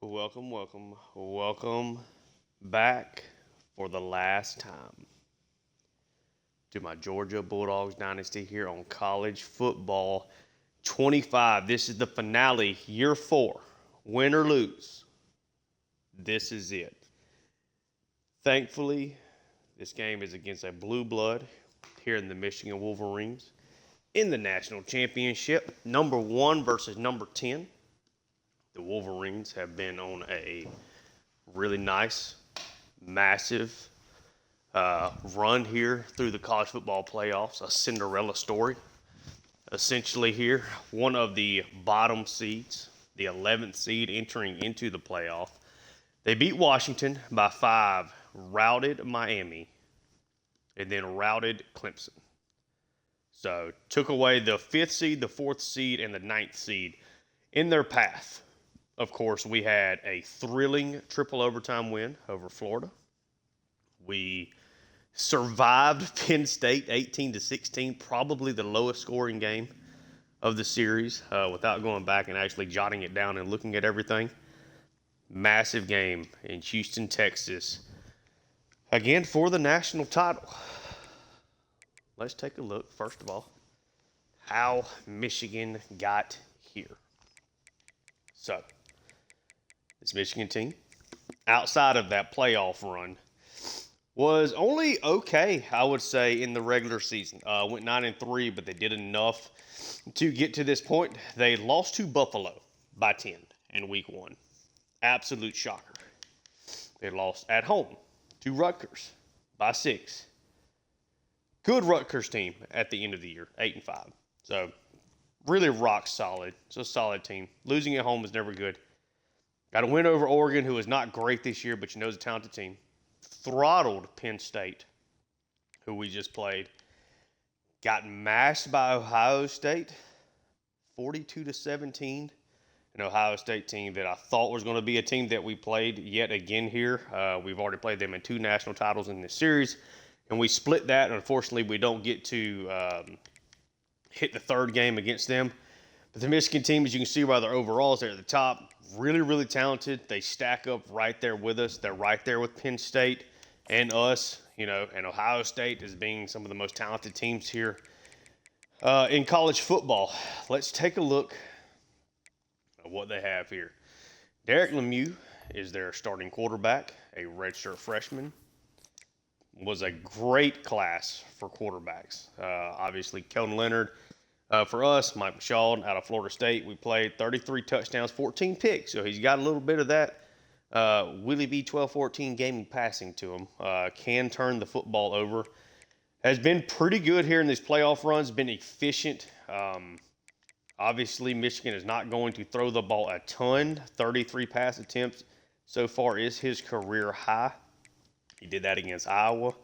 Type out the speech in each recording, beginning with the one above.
Welcome back for the last time to my Georgia Bulldogs Dynasty here on College Football 25. This is the finale, year 4. Win or lose, this is it. Thankfully, this game is against a blue blood here in the Michigan Wolverines in the national championship, number 1 versus number 10. The Wolverines have been on a really nice, massive run here through the college football playoffs, a Cinderella story. Essentially, here, one of the bottom seeds, the 11th seed entering into the playoff. They beat Washington by 5, routed Miami, and then routed Clemson. So, took away the 5th seed, the 4th seed, and the 9th seed in their path. Of course, we had a thrilling triple overtime win over Florida. We survived Penn State 18-16, probably the lowest scoring game of the series, without going back and actually jotting it down and looking at everything. Massive game in Houston, Texas, again for the national title. Let's take a look, first of all, how Michigan got here. So, this Michigan team, outside of that playoff run, was only okay, I would say, in the regular season. Went 9-3, but they did enough to get to this point. They lost to Buffalo by 10 in week 1. Absolute shocker. They lost at home to Rutgers by 6. Good Rutgers team at the end of the year, 8-5. So, really rock solid. It's a solid team. Losing at home is never good. Got a win over Oregon, who is not great this year, but you know is a talented team. Throttled Penn State, who we just played. Got mashed by Ohio State, 42-17. An Ohio State team that I thought was going to be a team that we played yet again here. We've already played them in 2 national titles in this series, and we split that. Unfortunately, we don't get to hit the 3rd game against them. But the Michigan team, as you can see by their overalls there at the top, really, really talented. They stack up right there with us. They're right there with Penn State and us, and Ohio State as being some of the most talented teams here in college football. Let's take a look at what they have here. Derek Lemieux is their starting quarterback, a redshirt freshman. Was a great class for quarterbacks. Obviously, Kelton Leonard. For us, Mike Michaud out of Florida State, we played 33 touchdowns, 14 picks. So he's got a little bit of that Willie B 12-14 gaming passing to him. Can turn the football over. Has been pretty good here in these playoff runs. Been efficient. Obviously, Michigan is not going to throw the ball a ton. 33 pass attempts so far is his career high. He did that against Iowa.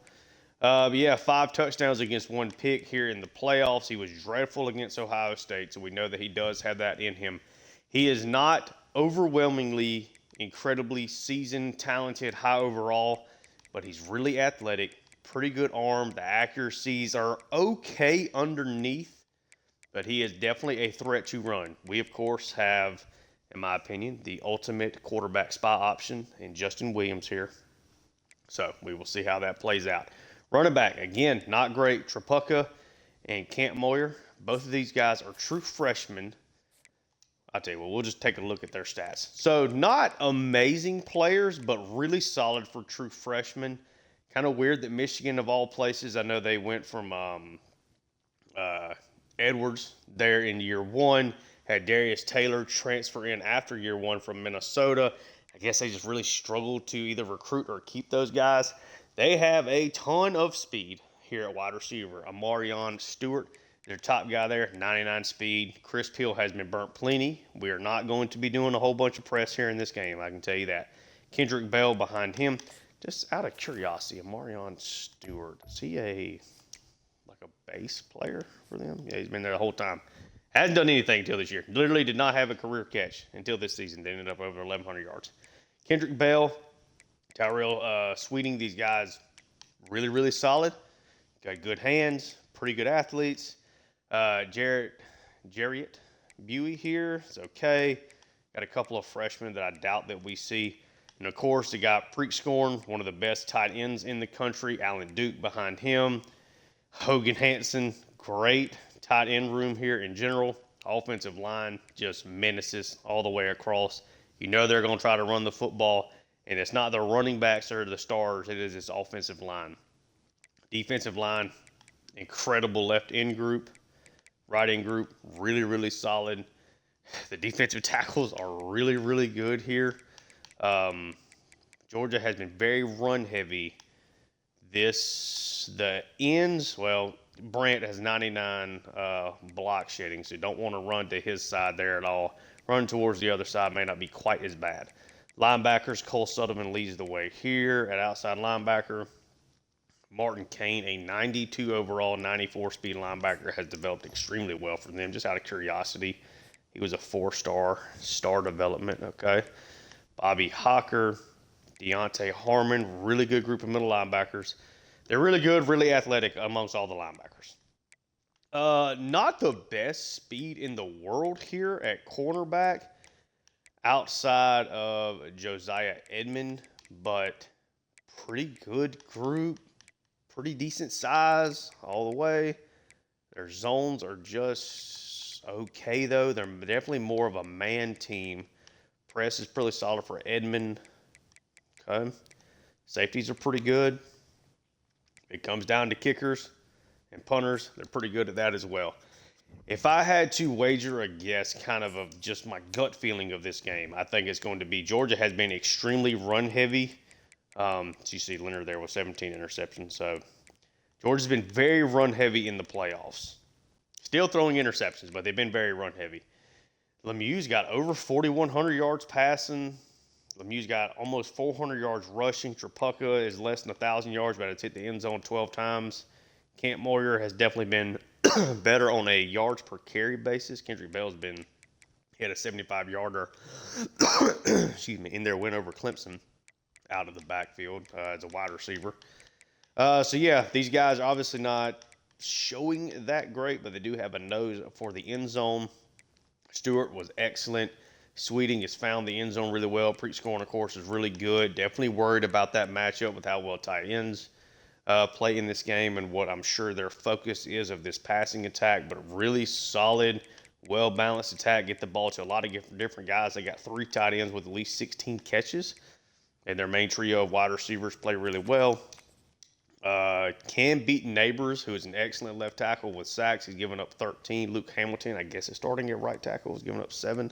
5 touchdowns against 1 pick here in the playoffs. He was dreadful against Ohio State, so we know that he does have that in him. He is not overwhelmingly, incredibly seasoned, talented, high overall, but he's really athletic, pretty good arm. The accuracies are okay underneath, but he is definitely a threat to run. We, of course, have, in my opinion, the ultimate quarterback spy option in Justin Williams here. So we will see how that plays out. Running back, again, not great. Trapuka and Camp Moyer, both of these guys are true freshmen. I'll tell you what, we'll just take a look at their stats. So not amazing players, but really solid for true freshmen. Kind of weird that Michigan, of all places, I know they went from Edwards there in year 1, had Darius Taylor transfer in after year 1 from Minnesota. I guess they just really struggled to either recruit or keep those guys. They have a ton of speed here at wide receiver. Amarion Stewart, their top guy there, 99 speed. Chris Peel has been burnt plenty. We are not going to be doing a whole bunch of press here in this game, I can tell you that. Kendrick Bell behind him. Just out of curiosity, Amarion Stewart, is he a base player for them? Yeah, he's been there the whole time. Hasn't done anything until this year. Literally did not have a career catch until this season. They ended up over 1,100 yards. Kendrick Bell, Tyrell Sweeting, these guys really, really solid. Got good hands, pretty good athletes. Jarrett Buey here is okay. Got a couple of freshmen that I doubt that we see. And, of course, they got Preetscorn, one of the best tight ends in the country. Alan Duke behind him. Hogan Hansen, great tight end room here in general. Offensive line just menaces all the way across. You know they're going to try to run the football, and it's not the running backs that are the stars. It is this offensive line. Defensive line, incredible left end group. Right end group, really, really solid. The defensive tackles are really, really good here. Georgia has been very run heavy. The ends, well, Brant has 99 block shedding, so you don't want to run to his side there at all. Run towards the other side may not be quite as bad. Linebackers, Cole Sutherland leads the way here at outside linebacker. Martin Kane, a 92 overall, 94 speed linebacker, has developed extremely well for them. Just out of curiosity, he was a 4-star development, okay? Bobby Hawker, Deontay Harmon, really good group of middle linebackers. They're really good, really athletic amongst all the linebackers. Not the best speed in the world here at cornerback outside of Josiah Edmond, but pretty good group, pretty decent size all the way. Their zones are just okay, though. They're definitely more of a man team. Press is pretty solid for Edmond. Okay. Safeties are pretty good. It comes down to kickers and punters. They're pretty good at that as well. If I had to wager a guess kind of just my gut feeling of this game, I think it's going to be Georgia has been extremely run heavy. So you see Leonard there with 17 interceptions. So Georgia's been very run heavy in the playoffs. Still throwing interceptions, but they've been very run heavy. Lemieux's got over 4,100 yards passing. Lemieux's got almost 400 yards rushing. Trapucka is less than 1,000 yards, but it's hit the end zone 12 times. Camp Moyer has definitely been better on a yards per carry basis. Kendrick Bell's been hit a 75-yarder excuse me, in their win over Clemson out of the backfield as a wide receiver. So, yeah, these guys are obviously not showing that great, but they do have a nose for the end zone. Stewart was excellent. Sweeting has found the end zone really well. Preetscorn, of course, is really good. Definitely worried about that matchup with how well tight ends play in this game and what I'm sure their focus is of this passing attack, but really solid, well-balanced attack. Get the ball to a lot of different guys. They got 3 tight ends with at least 16 catches, and their main trio of wide receivers play really well. Can beat Neighbors, who is an excellent left tackle with sacks. He's given up 13. Luke Hamilton, I guess, is starting at right tackle, has given up 7.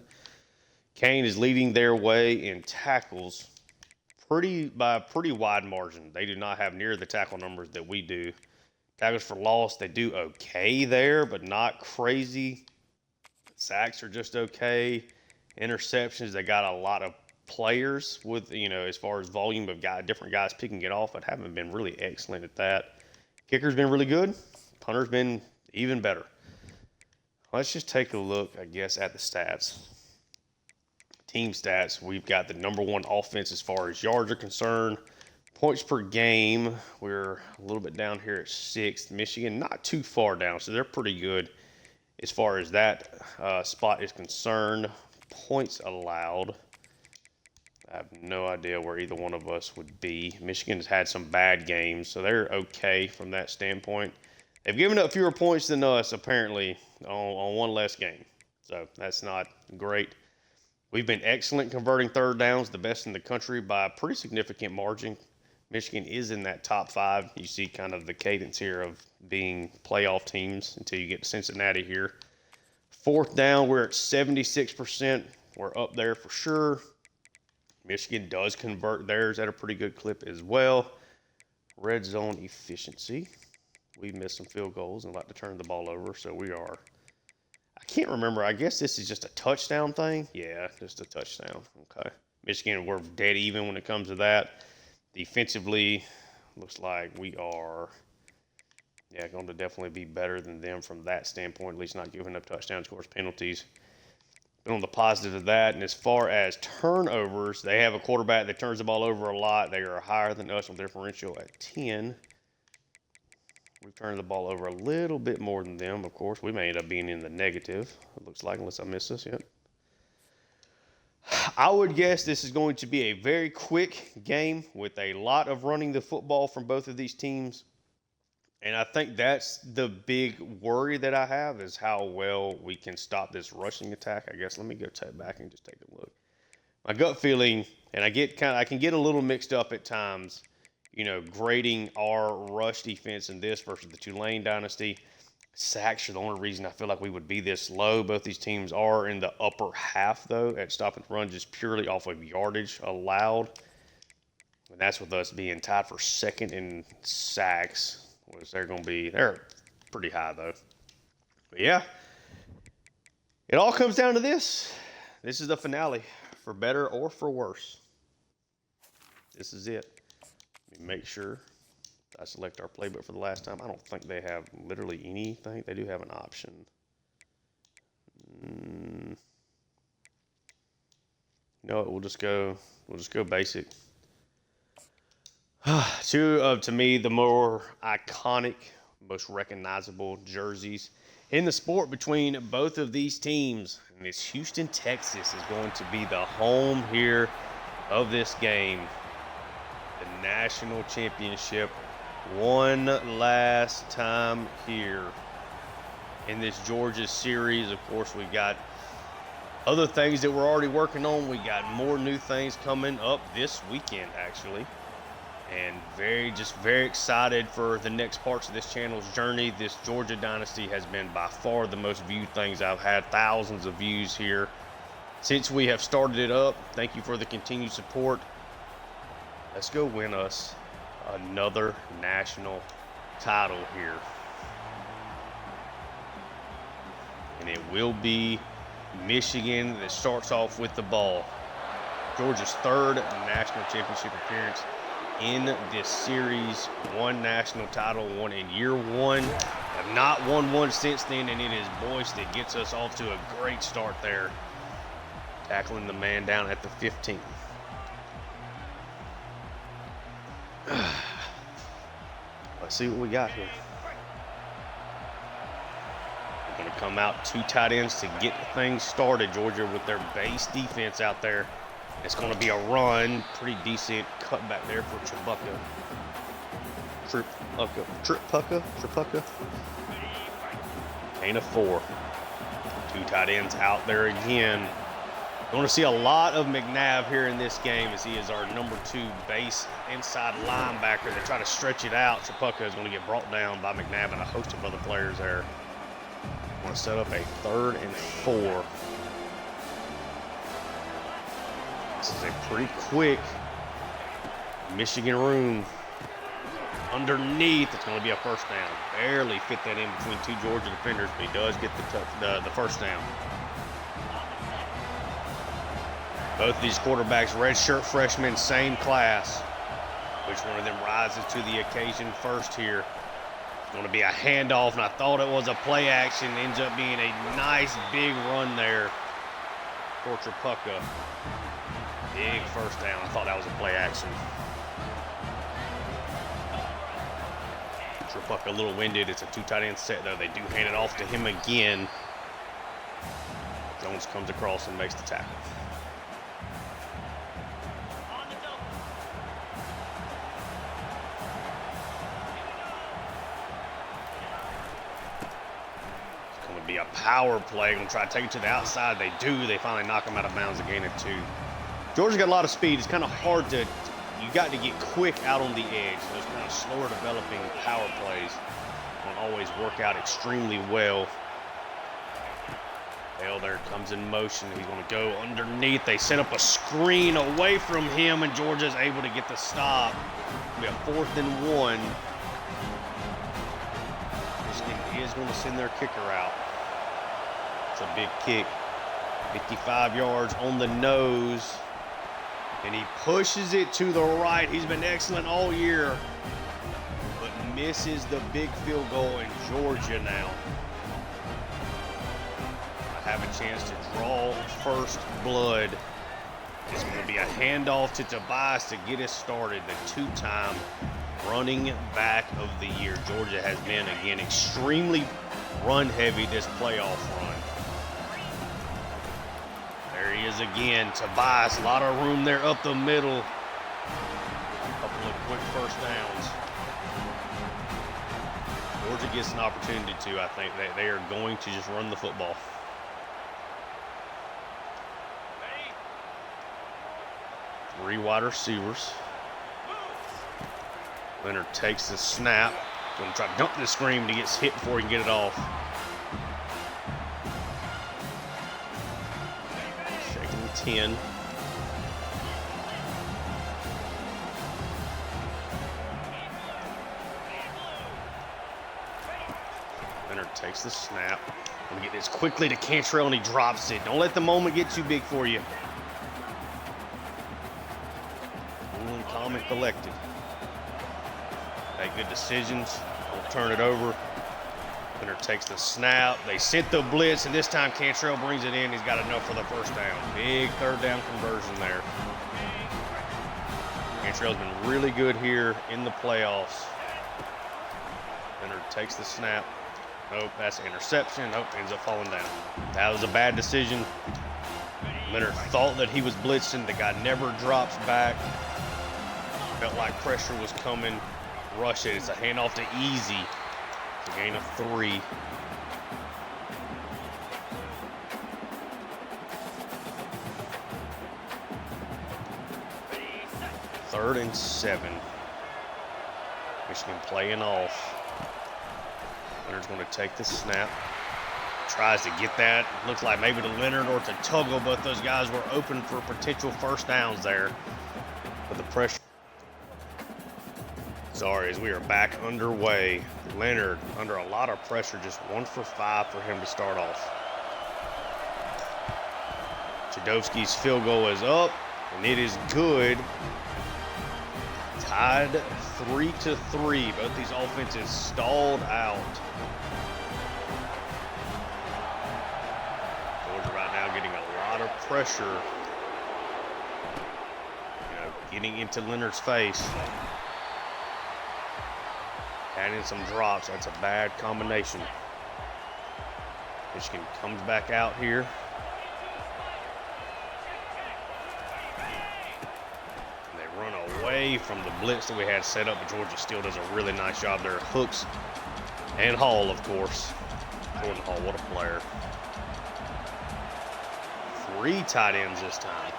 Kane is leading their way in tackles by a pretty wide margin. They do not have near the tackle numbers that we do. Tackles for loss, they do okay there, but not crazy. Sacks are just okay. Interceptions, they got a lot of players with, as far as volume of different guys picking it off, but haven't been really excellent at that. Kicker's been really good. Punter's been even better. Let's just take a look, I guess, at the stats. Team stats, we've got the number 1 offense as far as yards are concerned. Points per game, we're a little bit down here at 6th. Michigan not too far down, so they're pretty good as far as that spot is concerned. Points allowed, I have no idea where either one of us would be. Michigan has had some bad games, so they're okay from that standpoint. They've given up fewer points than us, apparently, on one less game. So that's not great. We've been excellent converting third downs, the best in the country by a pretty significant margin. Michigan is in that top 5. You see kind of the cadence here of being playoff teams until you get to Cincinnati here. Fourth down, we're at 76%. We're up there for sure. Michigan does convert theirs at a pretty good clip as well. Red zone efficiency. We've missed some field goals and like to turn the ball over, so we are. I can't remember. I guess this is just a touchdown thing. Yeah, just a touchdown. Okay. Michigan, we're dead even when it comes to that. Defensively, looks like we are, going to definitely be better than them from that standpoint, at least not giving up touchdowns, of course, penalties. But on the positive of that, and as far as turnovers, they have a quarterback that turns the ball over a lot. They are higher than us on differential at 10. We've turned the ball over a little bit more than them, of course. We may end up being in the negative, it looks like, unless I miss this. Yep. I would guess this is going to be a very quick game with a lot of running the football from both of these teams. And I think that's the big worry that I have is how well we can stop this rushing attack. I guess let me go back and just take a look. My gut feeling, and I can get a little mixed up at times, grading our rush defense in this versus the Tulane Dynasty. Sacks are the only reason I feel like we would be this low. Both these teams are in the upper half, though, at stop and run, just purely off of yardage allowed. And that's with us being tied for second in sacks. They're pretty high, though. But yeah, it all comes down to this. This is the finale, for better or for worse. This is it. Let me make sure I select our playbook for the last time. I don't think they have literally anything. They do have an option. No, we'll just go basic. Two of, to me, the more iconic, most recognizable jerseys in the sport between both of these teams. And it's Houston, Texas is going to be the home here of this game. The national championship. One last time here in this Georgia series. Of course, we've got other things that we're already working on. We got more new things coming up this weekend, actually. And very excited for the next parts of this channel's journey. This Georgia Dynasty has been by far the most viewed things I've had. Thousands of views here since we have started it up. Thank you for the continued support. Let's go win us another national title here. And it will be Michigan that starts off with the ball. Georgia's third national championship appearance in this series. One national title, one in year one. Have not won one since then, and it is Boyce that gets us off to a great start there. Tackling the man down at the 15. Let's see what we got here. We're going to come out two tight ends to get things started. Georgia with their base defense out there. It's going to be a run. Pretty decent cutback there for Tripucka. Gain of 4. Two tight ends out there again. Going to see a lot of McNabb here in this game as he is our number 2 base inside linebacker. They try to stretch it out. Tripucka is going to get brought down by McNabb and a host of other players there. Want to set up a 3rd and 4. This is a pretty quick Michigan room. Underneath, it's going to be a first down. Barely fit that in between two Georgia defenders, but he does get the first down. Both these quarterbacks, redshirt freshmen, same class. Which one of them rises to the occasion first here? It's going to be a handoff, and I thought it was a play action. Ends up being a nice big run there for Tripucka. Big first down. I thought that was a play action. Tripucka a little winded. It's a 2 tight end set, though. They do hand it off to him again. Jones comes across and makes the tackle. Be a power play. Gonna try to take it to the outside. They do. They finally knock him out of bounds, a gain of 2. Georgia's got a lot of speed. It's kind of hard to, you got to get quick out on the edge. Those kind of slower developing power plays don't always work out extremely well. Bell there comes in motion. He's going to go underneath. They set up a screen away from him, and Georgia's able to get the stop. It'll be a 4th and 1. Michigan is going to send their kicker out. It's a big kick. 55 yards on the nose. And he pushes it to the right. He's been excellent all year. But misses the big field goal in Georgia now. I have a chance to draw first blood. It's going to be a handoff to Tobias to get us started. The 2-time running back of the year. Georgia has been, again, extremely run heavy this playoff run. There he is is again. Tobias, a lot of room there up the middle. A couple of quick first downs. Georgia gets an opportunity to. I think they are going to just run the football. Three wide receivers. Leonard takes the snap. Going to try to dump this screen, but he gets hit before he can get it off. Shaking 10. Leonard takes the snap. Going to get this quickly to Cantrell, and he drops it. Don't let the moment get too big for you. Cool and calm and collected. Make good decisions. Don't turn it over. Leonard takes the snap. They sent the blitz, and this time Cantrell brings it in. He's got enough for the first down. Big third down conversion there. Cantrell's been really good here in the playoffs. Leonard takes the snap. Nope, that's an interception. Nope, ends up falling down. That was a bad decision. Leonard thought that he was blitzing. The guy never drops back. Felt like pressure was coming. Rush it. It's a handoff to Easy. It's a gain of 3. Third and 7. Michigan playing off. Leonard's going to take the snap. Tries to get that. Looks like maybe to Leonard or to Tuggle, but those guys were open for potential first downs there. But the pressure. Sorry, as we are back underway. Leonard under a lot of pressure, just 1 for 5 for him to start off. Chudovsky's field goal is up, and it is good. Tied 3-3. Both these offenses stalled out. Georgia right now getting a lot of pressure. Getting into Leonard's face. Adding some drops, that's a bad combination. Michigan comes back out here. And they run away from the blitz that we had set up, but Georgia still does a really nice job there. Hooks and Hall, of course. Jordan Hall, what a player. 3 tight ends this time.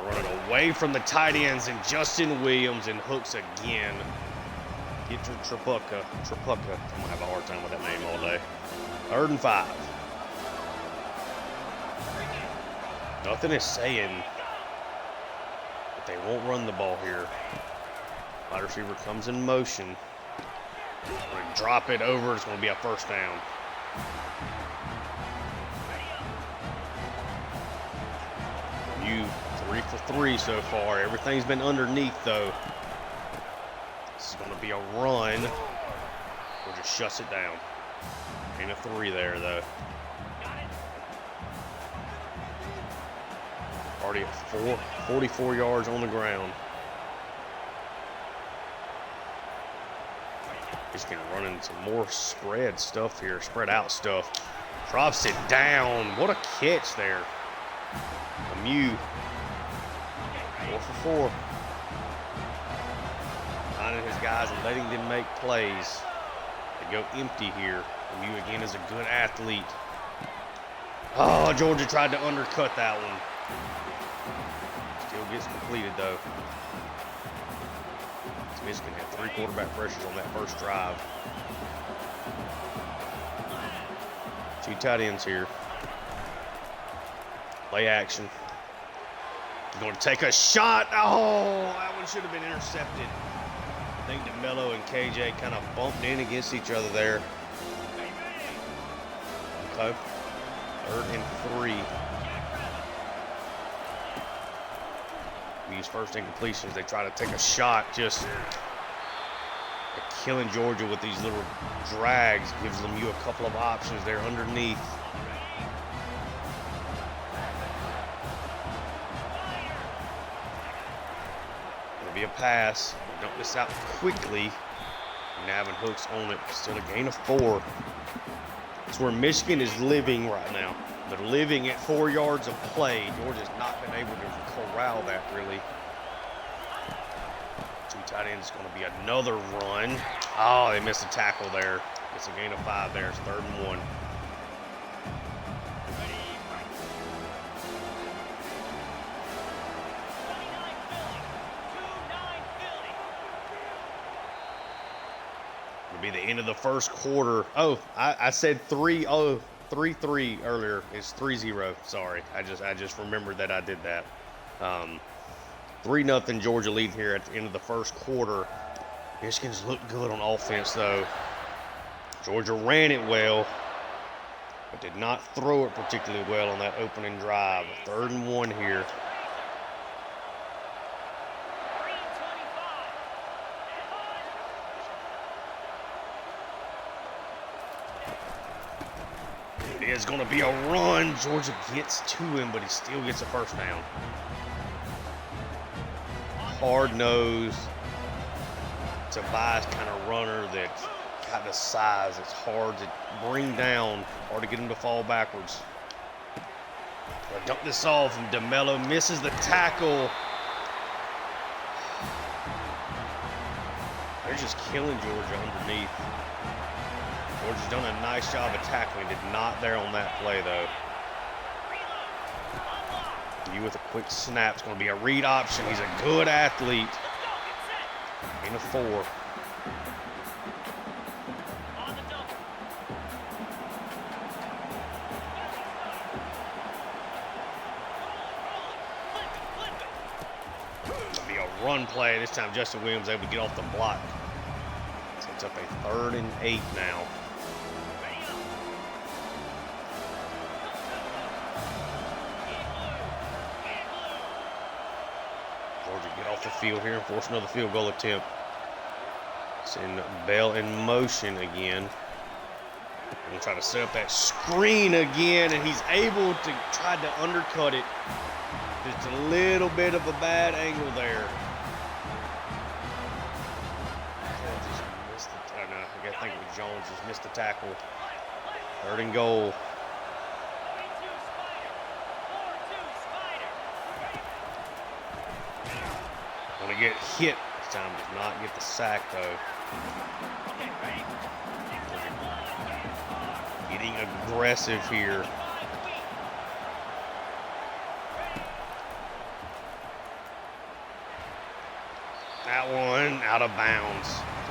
Run it away from the tight ends, and Justin Williams and Hooks again. Get to Trapucka. I'm going to have a hard time with that name all day. 3rd and 5. Nothing is saying that they won't run the ball here. Wide receiver comes in motion. Going to drop it over. It's going to be a first down. You 3 for 3 so far. Everything's been underneath, though. This is going to be a run. Or just shuts it down. Ain't a 3 there, though. Already at 44 yards on the ground. Just going to run into some more spread stuff here. Spread out stuff. Drops it down. What a catch there. Lemieux. 4 for 4. Finding his guys and letting them make plays. They go empty here. Lemieux again is a good athlete. Oh, Georgia tried to undercut that one. Still gets completed though. Michigan had 3 quarterback pressures on that first drive. 2 tight ends here. Play action. Going to take a shot. Oh, that one should have been intercepted. I think DeMello and KJ kind of bumped in against each other there. Okay. 3rd and 3. These first incompletions, they try to take a shot. Just killing Georgia with these little drags. Gives them a couple of options there underneath. Be a pass. Dump this out quickly. Nav and Hooks on it. Still a gain of 4. It's where Michigan is living right now. They're living at 4 yards of play. Georgia's not been able to corral that really. Two tight ends is going to be another run. Oh, they missed a tackle there. It's a gain of 5 there. It's 3rd and 1. It'll be the end of the first quarter. Oh, I said 3-3 earlier. It's 3-0. Sorry, I just remembered that I did that. 3-0 Georgia lead here at the end of the first quarter. Michigan's looked good on offense though. Georgia ran it well, but did not throw it particularly well on that opening drive. 3rd and 1 here. It is going to be a run. Georgia gets to him, but he still gets a first down. Hard-nosed, Tobias kind of runner that's got the size. It's hard to bring down, hard to get him to fall backwards. But dump this off, and DeMello misses the tackle. They're just killing Georgia underneath. Georgia's done a nice job of tackling. Did not there on that play, though. You with a quick snap. It's going to be a read option. He's a good athlete. In a 4. It'll be a run play. This time Justin Williams able to get off the block. So it's up a 3rd and 8 now. Georgia get off the field here and force another field goal attempt. Send Bell in motion again. Gonna try to set up that screen again, and he's able to try to undercut it. Just a little bit of a bad angle there. I gotta think it was Jones, just missed the tackle. 3rd and goal. Gonna get hit this time, does not get the sack though. Getting aggressive here. That one out of bounds.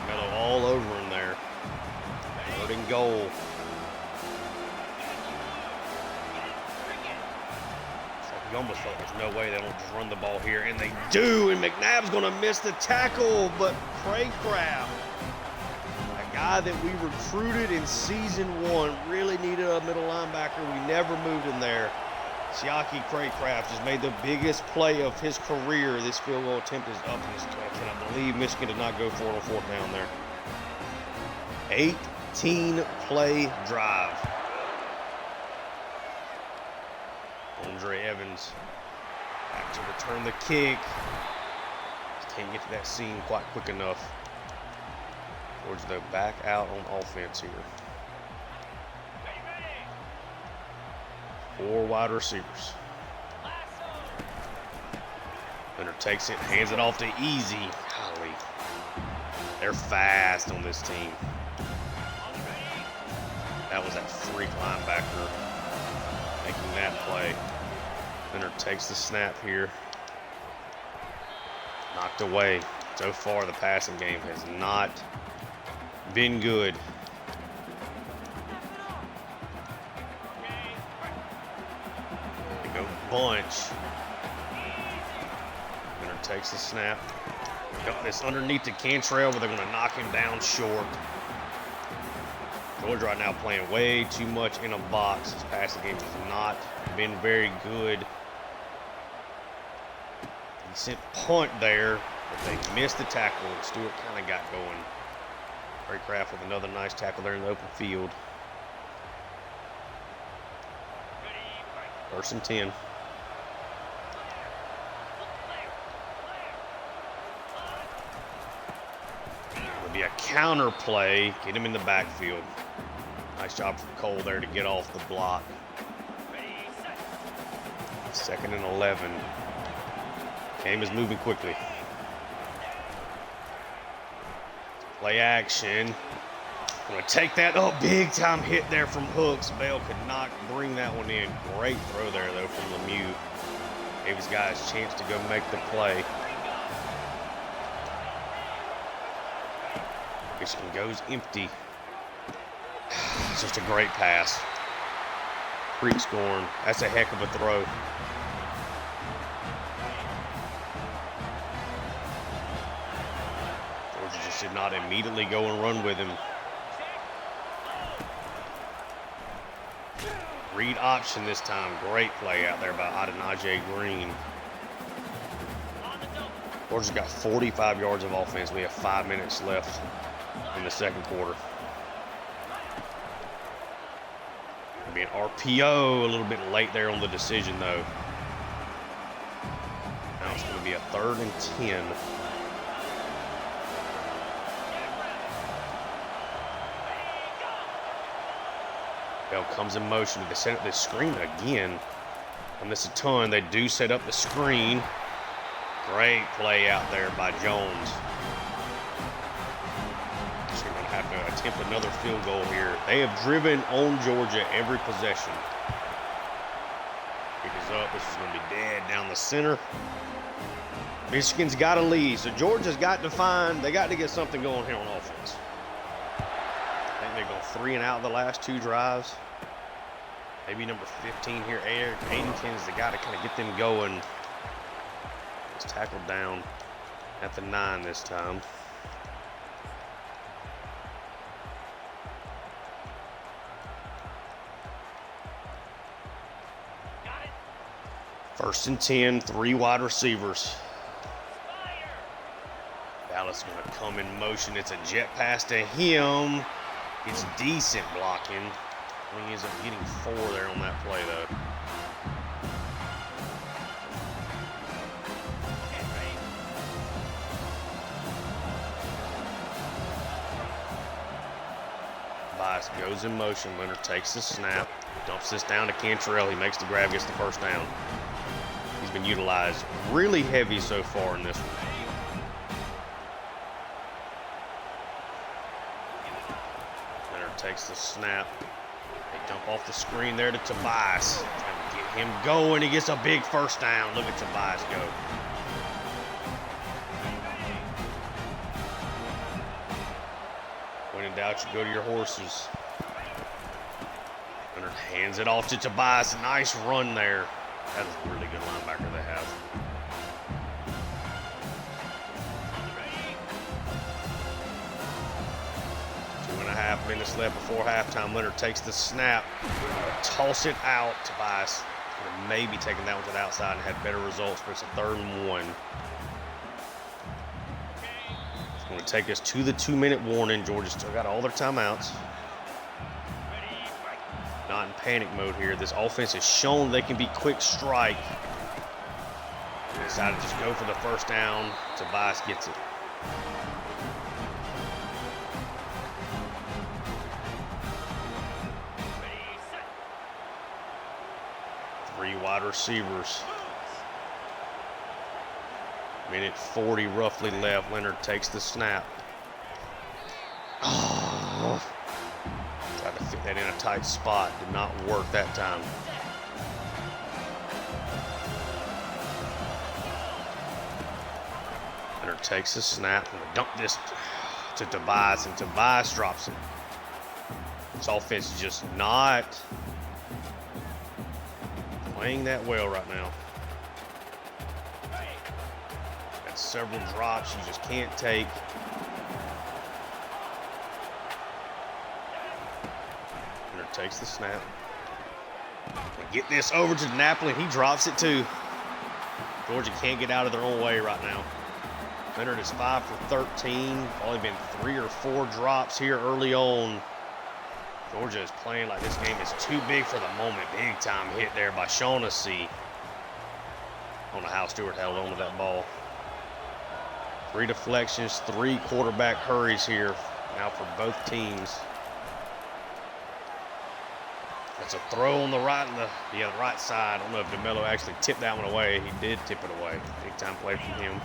DeMello all over him there. 3rd and goal. You almost felt there's no way they don't just run the ball here, and they do, and McNabb's going to miss the tackle, but Craycraft, a guy that we recruited in season 1, really needed a middle linebacker. We never moved him there. Siaki Craycraft just made the biggest play of his career. This field goal attempt is up in his 12th, and I believe Michigan did not go for it on 4th down there. 18-play drive. Andre Evans back to return the kick. Just can't get to that seam quite quick enough. Georgia, though, back out on offense here. 4 wide receivers. Leonard takes it, hands it off to Easy. Golly. They're fast on this team. That was that freak linebacker making that play. Leonard takes the snap here. Knocked away. So far, the passing game has not been good. They go bunch. Leonard takes the snap. Got this underneath to Cantrell, but they're going to knock him down short. Georgia right now playing way too much in a box. This passing game has not been very good. Decent punt there, but they missed the tackle. Stewart kind of got going. Craycraft with another nice tackle there in the open field. 1st and 10. It'll be a counter play. Get him in the backfield. Nice job from Cole there to get off the block. 2nd and 11. Game is moving quickly. Play action. Going to take that. Oh, big time hit there from Hooks. Bell could not bring that one in. Great throw there, though, from Lemieux. Gave his guys a chance to go make the play. Michigan goes empty. It's just a great pass. Creek scoring. That's a heck of a throw. Georgia just did not immediately go and run with him. Read option this time. Great play out there by Adenaje Green. Georgia's got 45 yards of offense. We have 5 minutes left in the 2nd quarter. Be an RPO a little bit late there on the decision, though. Now it's going to be a 3rd and 10. Bell comes in motion. They set up this screen again. On this a ton. They do set up the screen. Great play out there by Jones. They're going to have to attempt another field goal here. They have driven on Georgia every possession. Kick is up. This is going to be dead down the center. Michigan's got to lead, so Georgia's got to they got to get something going here on offense. I think they go 3 and out the last 2 drives. Maybe number 15 here, Aidenton's the guy to kind of get them going. He's tackled down at the 9 this time. First and 10, 3 wide receivers. Dallas going to come in motion. It's a jet pass to him. It's decent blocking. He ends up getting 4 there on that play, though. Bias goes in motion. Leonard takes the snap, dumps this down to Cantrell. He makes the grab, gets the first down. He's been utilized really heavy so far in this one. Leonard takes the snap. They dump off the screen there to Tobias. Trying to get him going. He gets a big first down. Look at Tobias go. When in doubt, you go to your horses. Leonard hands it off to Tobias. Nice run there. That is a really good linebacker they have. Two and a half minutes left before halftime. Leonard takes the snap. Toss it out. Tobias could have maybe taken that one to the outside and had better results, but it's a 3rd and 1. It's going to take us to the 2-minute warning. Georgia still got all their timeouts. Not in panic mode here. This offense has shown they can be quick strike. They decided to just go for the first down. Tobias gets it. Three wide receivers. Minute 40 roughly left. Leonard takes the snap. Oh. Tried to fit that in a tight spot. Did not work that time. Leonard takes the snap and dump this to Tobias, and Tobias drops it. This offense is just not playing that well right now. Got several drops you just can't take. Leonard takes the snap. And get this over to Napoli. He drops it too. Georgia can't get out of their own way right now. Leonard is 5 for 13. Only been 3 or 4 drops here early on. Georgia is playing like this game is too big for the moment. Big time hit there by Shaughnessy. I don't know how Stewart held on to that ball. 3 deflections, 3 quarterback hurries here now for both teams. That's a throw on the right the right side. I don't know if DeMello actually tipped that one away. He did tip it away. Big time play from him.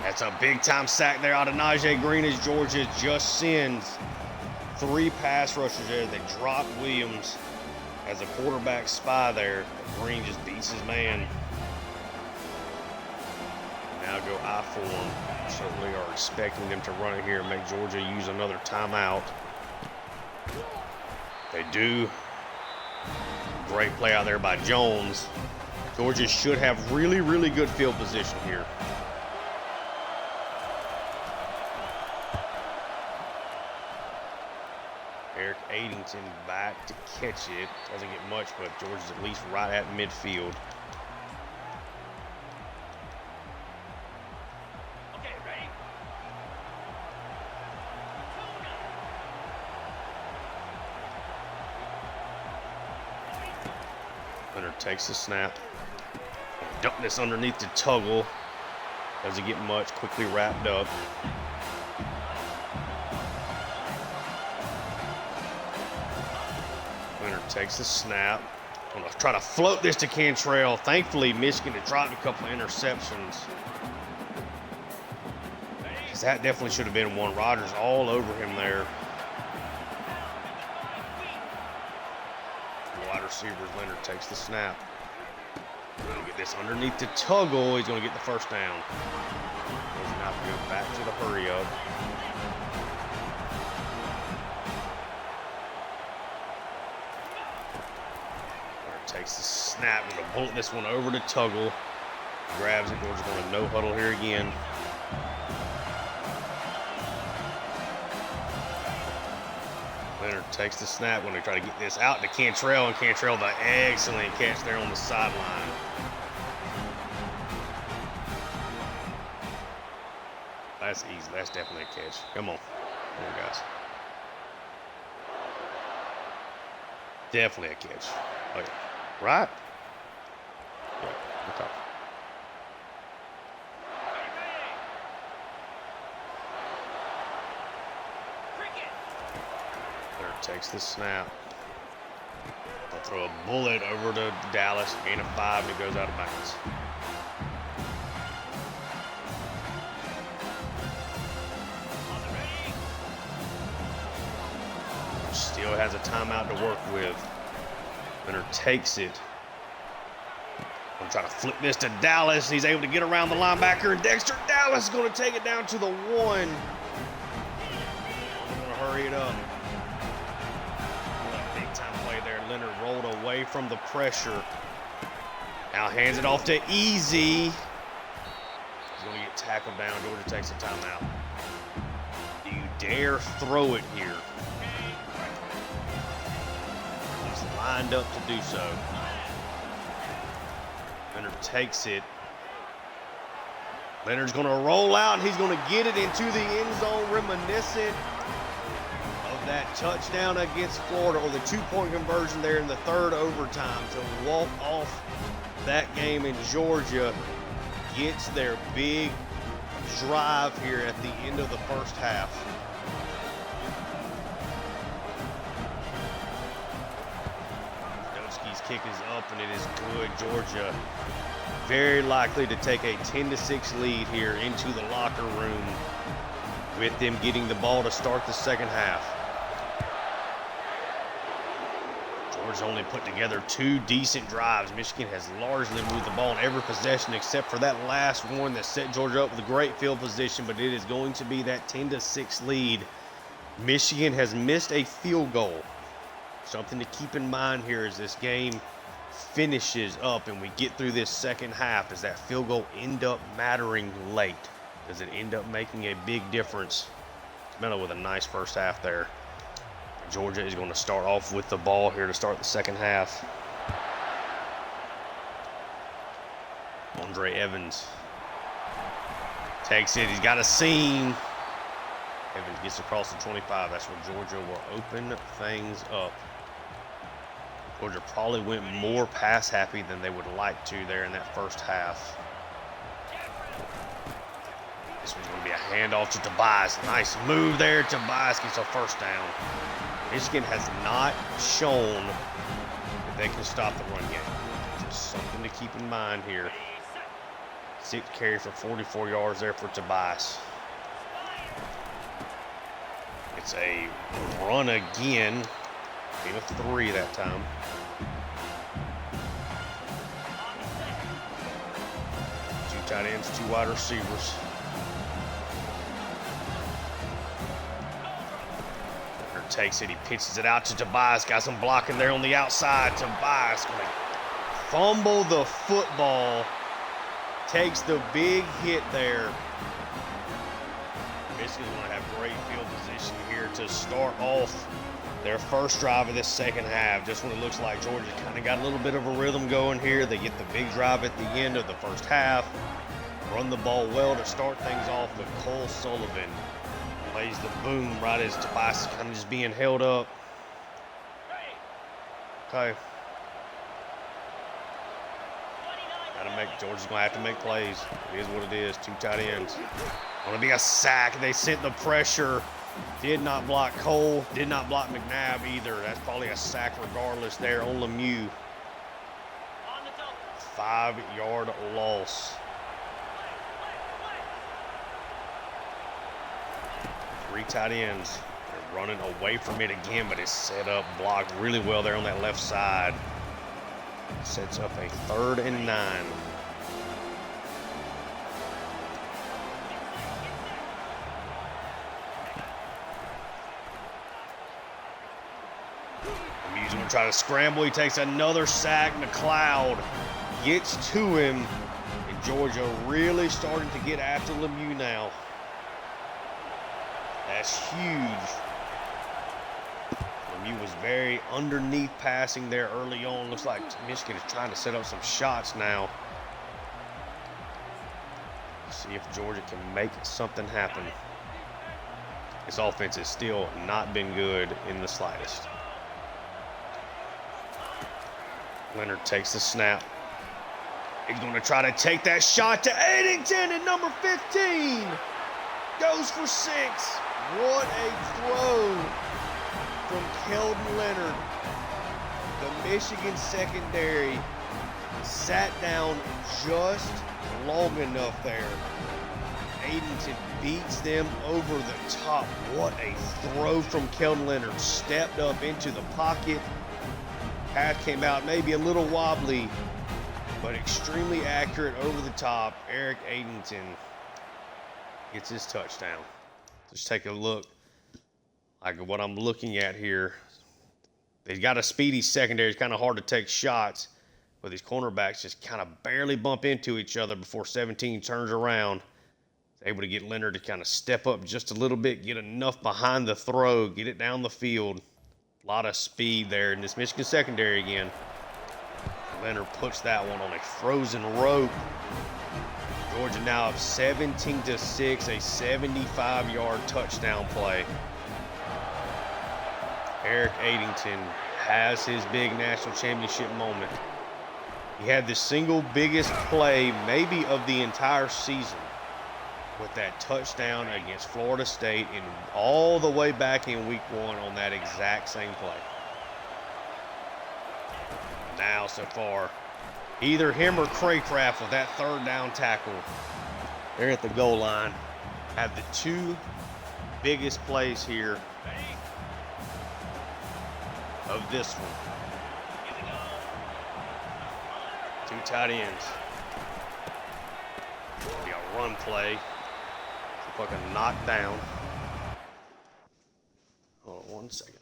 That's a big time sack there out of Najee Green as Georgia just sends 3 pass rushers there. They drop Williams as a quarterback spy there. Green just beats his man. Now go I form. Certainly are expecting them to run it here and make Georgia use another timeout. They do. Great play out there by Jones. Georgia should have really, really good field position here. Eric Addington back to catch it. Doesn't get much, but Georgia's at least right at midfield. Okay, ready? Leonard takes the snap. Dump this underneath to Tuggle. Doesn't get much. Quickly wrapped up. Leonard takes the snap. Gonna try to float this to Cantrell. Thankfully, Michigan had dropped a couple of interceptions. Because that definitely should have been one. Rodgers all over him there. Wide receivers, Leonard takes the snap. Gonna get this underneath to Tuggle. He's gonna get the first down. He's now to go back to the hurry up. Takes the snap, gonna bullet this one over to Tuggle. Grabs it, Georgia's going to no huddle here again. Leonard takes the snap when they try to get this out to Cantrell, and Cantrell the excellent catch there on the sideline. That's easy, that's definitely a catch. Come on, guys. Definitely a catch. Okay. Right? Yeah, okay. There takes the snap. They'll throw a bullet over to Dallas, gain of 5, and it goes out of bounds. Still has a timeout to work with. Leonard takes it. I'm trying to flip this to Dallas. He's able to get around the linebacker, and Dexter Dallas is going to take it down to the 1. I'm going to hurry it up. Big time play there. Leonard rolled away from the pressure. Now hands it off to Easy. He's going to get tackled down. Georgia takes a timeout. Do you dare throw it here? Lined up to do so. Leonard takes it. Leonard's going to roll out, and he's going to get it into the end zone, reminiscent of that touchdown against Florida, or the 2-point conversion there in the 3rd overtime to walk off that game. In Georgia gets their big drive here at the end of the first half. Kick is up, and it is good. Georgia very likely to take a 10-6 lead here into the locker room, with them getting the ball to start the second half. Georgia's only put together 2 decent drives. Michigan has largely moved the ball in every possession except for that last one that set Georgia up with a great field position, but it is going to be that 10-6 lead. Michigan has missed a field goal. Something to keep in mind here as this game finishes up and we get through this second half. Does that field goal end up mattering late? Does it end up making a big difference? Melo with a nice first half there. Georgia is going to start off with the ball here to start the second half. Andre Evans takes it. He's got a seam. Evans gets across the 25. That's where Georgia will open things up. Georgia probably went more pass happy than they would like to there in that first half. This one's going to be a handoff to Tobias. Nice move there. Tobias gets a first down. Michigan has not shown that they can stop the run game. Just something to keep in mind here. 6 carry for 44 yards there for Tobias. It's a run again. Gain of 3 that time. Two tight ends, 2 wide receivers. Takes it, he pitches it out to Tobias. Got some blocking there on the outside. Tobias going to fumble the football. Takes the big hit there. Michigan's going to have great field position here to start off their first drive of this second half. Just when it looks like Georgia kind of got a little bit of a rhythm going here. They get the big drive at the end of the first half. Run the ball well to start things off with Cole Sullivan. Plays the boom right as Tobias is kind of just being held up. Okay. Georgia's going to have to make plays. It is what it is. 2 tight ends. Going to be a sack. They sent the pressure. Did not block Cole. Did not block McNabb either. That's probably a sack regardless there on Lemieux. 5-yard loss. 3 tight ends. They're running away from it again, but it's set up, blocked really well there on that left side. Sets up a 3rd and 9. Lemieux's going to try to scramble. He takes another sack. McLeod gets to him, and Georgia really starting to get after Lemieux now. That's huge. Lemieux was very underneath passing there early on. Looks like Michigan is trying to set up some shots now. See if Georgia can make something happen. This offense has still not been good in the slightest. Leonard takes the snap. He's going to try to take that shot to Eddington at number 15. Goes for 6. What a throw from Keldon Leonard. The Michigan secondary sat down just long enough there. Eddington beats them over the top. What a throw from Keldon Leonard. Stepped up into the pocket. Pass came out maybe a little wobbly, but extremely accurate over the top. Eric Eddington gets his touchdown. Just take a look, like what I'm looking at here. They've got a speedy secondary. It's kind of hard to take shots, but these cornerbacks just kind of barely bump into each other before 17 turns around. Able to get Leonard to kind of step up just a little bit, get enough behind the throw, get it down the field. A lot of speed there in this Michigan secondary again. Leonard puts that one on a frozen rope. Georgia now up 17-6, a 75-yard touchdown play. Eric Eddington has his big national championship moment. He had the single biggest play maybe of the entire season with that touchdown against Florida State and all the way back in week 1 on that exact same play. Now so far, either him or Craycraft with that 3rd down tackle. They're at the goal line. Have the 2 biggest plays here of this one. 2 tight ends. Be a run play. Look like a knockdown. Hold on 1 second.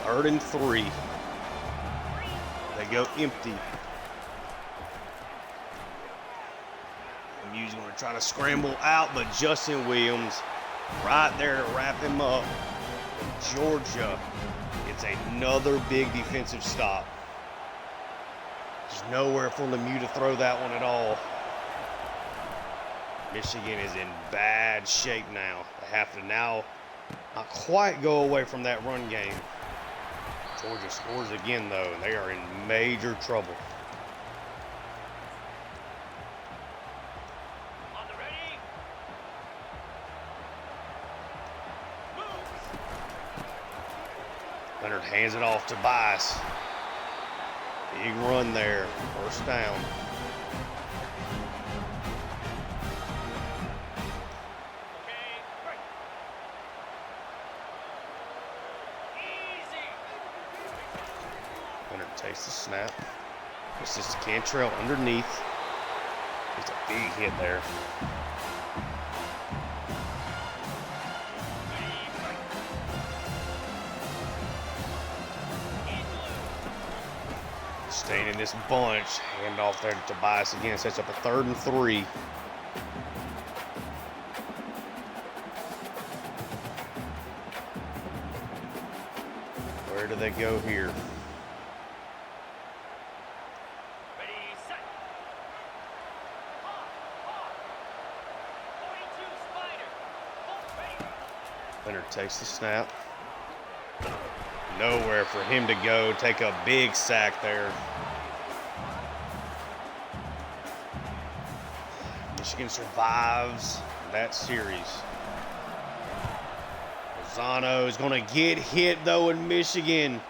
Third and 3. They go empty. Lemieux's going to try to scramble out, but Justin Williams right there to wrap him up. Georgia, it's another big defensive stop. There's nowhere for Lemieux to throw that one at all. Michigan is in bad shape now. They have to now not quite go away from that run game. Georgia scores again, though, and they are in major trouble. On the ready. Leonard hands it off to Bias. Big run there. First down. Leonard takes the snap. This is Cantrell underneath. It's a big hit there. Staying in this bunch. Hand off there to Tobias again. Sets up a 3rd and 3. Where do they go here? Ready, set. Hawk. 42 Spider. Ready. Leonard takes the snap. Nowhere for him to go. Take a big sack there. Michigan survives that series. Lozano is going to get hit, though, in Michigan.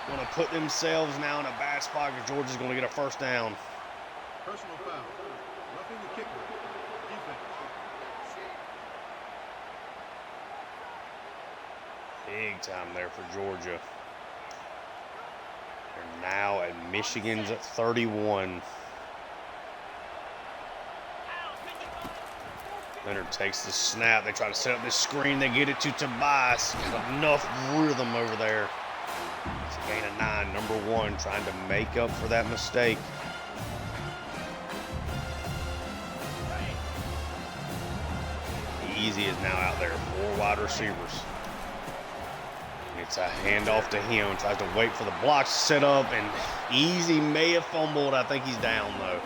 Going to put themselves now in a bad spot because Georgia's going to get a first down. Personal foul. Roughing the kicker. Defense. Big time there for Georgia. They're now at Michigan's 31. Leonard takes the snap. They try to set up this screen. They get it to Tobias. Got enough rhythm over there. It's a gain of 9. Number 1 trying to make up for that mistake. Easy is now out there. 4 wide receivers. It's a handoff to him. Tries to wait for the blocks to set up, and Easy may have fumbled. I think he's down, though.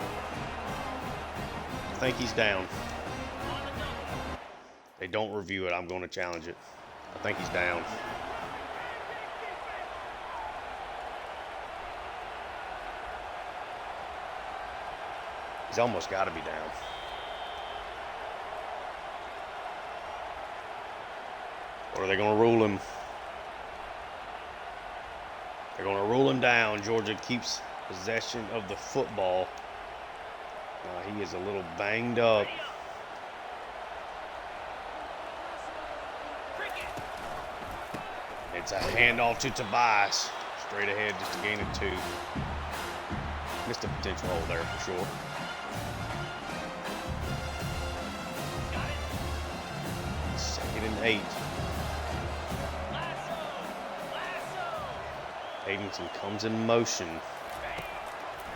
I think he's down. They don't review it. I'm going to challenge it. I think he's down. He's almost got to be down. Or are they going to rule him? They're going to rule him down. Georgia keeps possession of the football. He is a little banged up. It's a handoff to Tobias. Straight ahead, just a gain of 2. Missed a potential hole there for sure. Second and 8. Haydenson comes in motion.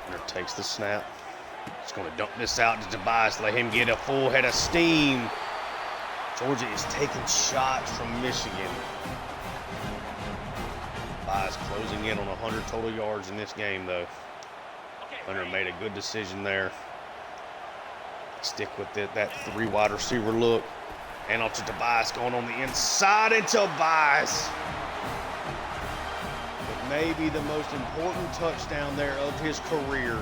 Hunter takes the snap. He's going to dump this out to Tobias. Let him get a full head of steam. Georgia is taking shots from Michigan. Tobias closing in on 100 total yards in this game, though. Hunter made a good decision there. Stick with it, that 3 wide receiver look. And off to Tobias going on the inside, and Tobias. But maybe the most important touchdown there of his career.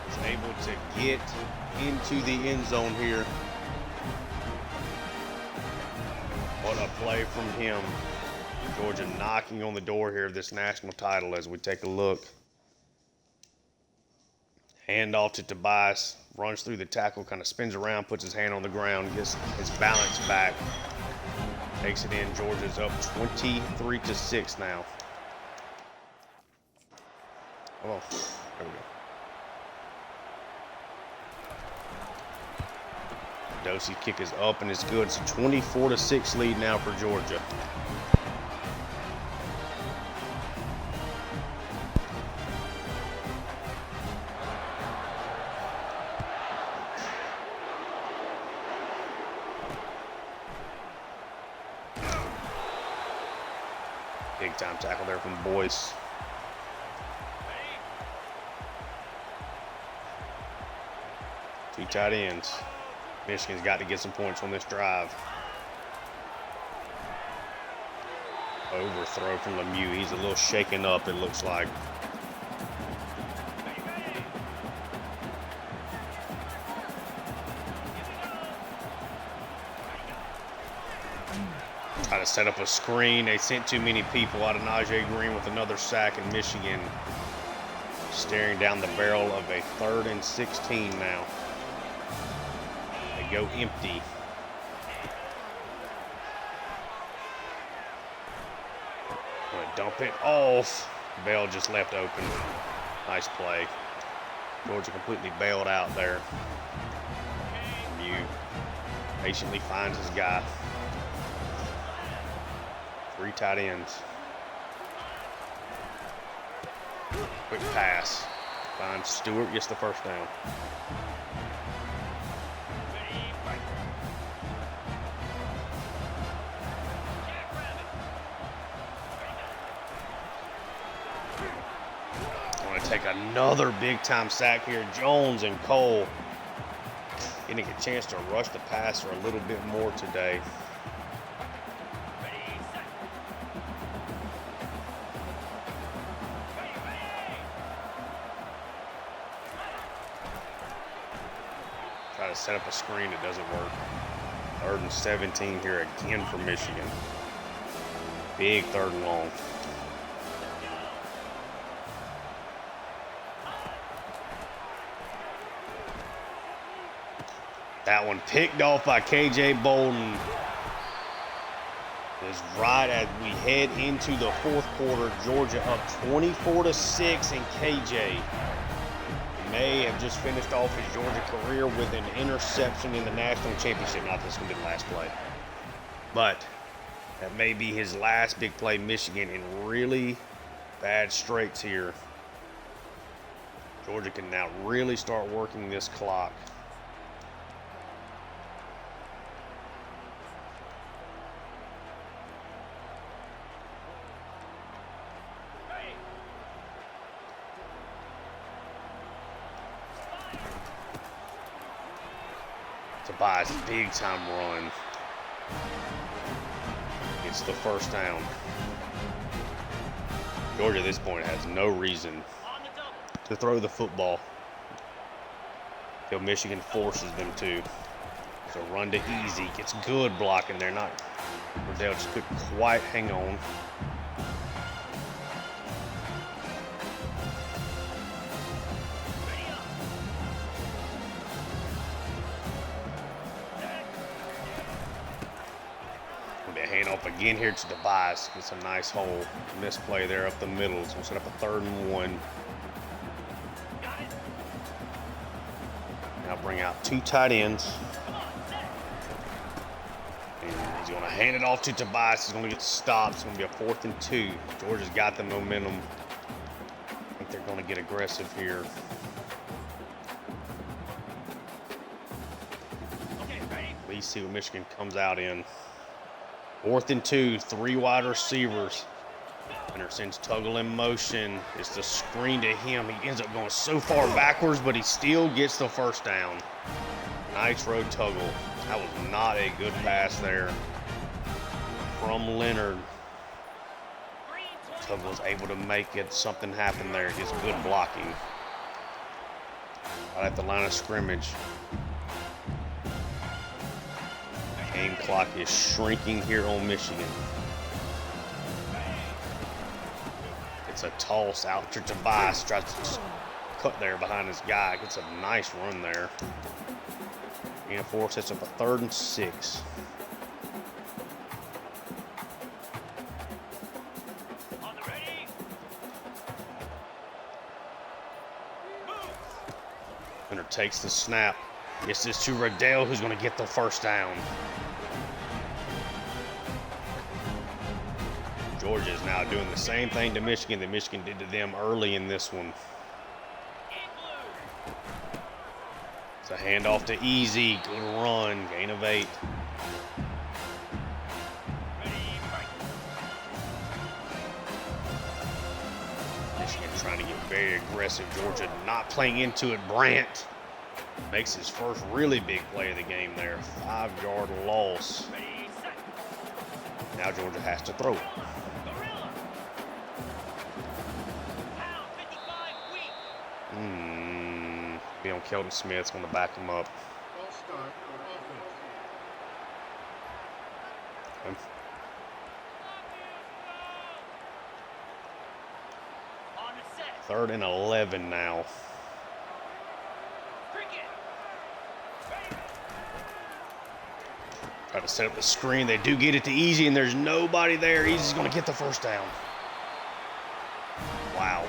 He's able to get into the end zone here. What a play from him. Georgia knocking on the door here of this national title as we take a look. Hand off to Tobias. Runs through the tackle, kind of spins around, puts his hand on the ground, gets his balance back. Takes it in. Georgia's up 23-6 now. Oh, there we go. Dosey's kick is up and it's good. It's a 24-6 lead now for Georgia. Big time tackle there from Boyce. tight ends. Michigan's got to get some points on this drive. Overthrow from Lemieux. He's a little shaken up, it looks like. Try to set up a screen. They sent too many people out of Najee Green with another sack, and Michigan staring down the barrel of a 3rd and 16 now. They go empty. Gonna dump it off. Bell just left open. Nice play. Georgia completely bailed out there. Mew patiently finds his guy. 3 tight ends. Quick pass. Finds Stewart, gets the first down. Want to take another big-time sack here. Jones and Cole getting a chance to rush the passer a little bit more today. Try to set up a screen, it doesn't work. 3rd and 17 here again for Michigan. Big 3rd and long. That one picked off by KJ Bolden. Is right as we head into the 4th quarter. Georgia up 24-6, and KJ may have just finished off his Georgia career with an interception in the national championship. Not this is going to be the last play, but that may be his last big play. Michigan in really bad straits here. Georgia can now really start working this clock. Tobias, big time run. It's the first down. Georgia at this point has no reason to throw the football until Michigan forces them to. So run to Easy, gets good blocking there. Riddell just couldn't quite hang on. Handoff again here to Tobias. Gets a nice hole. Misplay there up the middle. So we'll set up a 3rd and 1. Now bring out 2 tight ends. And he's going to hand it off to Tobias. He's going to get stopped. It's going to be a 4th and 2. Georgia's got the momentum. I think they're going to get aggressive here. At least see what Michigan comes out in. 4th and 2, 3 wide receivers. Hunter sends Tuggle in motion. It's the screen to him. He ends up going so far backwards, but he still gets the first down. Nice road Tuggle. That was not a good pass there from Leonard. Tuggle was able to make it. Something happen there. Gets good blocking. Right at the line of scrimmage. Game clock is shrinking here on Michigan. It's a toss out to Tobias. Tries to cut there behind his guy. Gets a nice run there. And 4 sets up a 3rd and 6. Hunter takes the snap. Gets this to Riddell, who's going to get the first down. Georgia is now doing the same thing to Michigan that Michigan did to them early in this one. It's a handoff to Easy. Good run. Gain of 8. Michigan trying to get very aggressive. Georgia not playing into it. Brandt Makes his first really big play of the game there. 5-yard loss. Ready, set. Now Georgia has to throw it. Gorilla. Pound 55 weak. Be on Kelton Smith's going to back him up. False start on offense. On the set. 3rd and 11 now. Cricket. Ready. Try to set up the screen. They do get it to Easy, and there's nobody there. Easy's going to get the first down. Wow.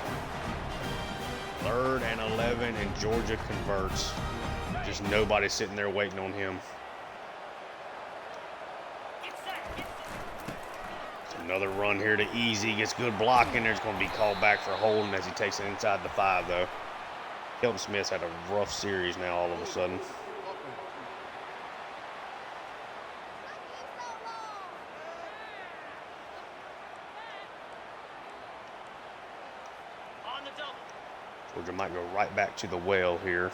3rd and 11, and Georgia converts. Just nobody sitting there waiting on him. Get set. Get set. Another run here to Easy. Gets good blocking. There's going to be called back for holding as he takes it inside the 5, though. Kelton Smith's had a rough series now all of a sudden. On the double. Georgia might go right back to the well here.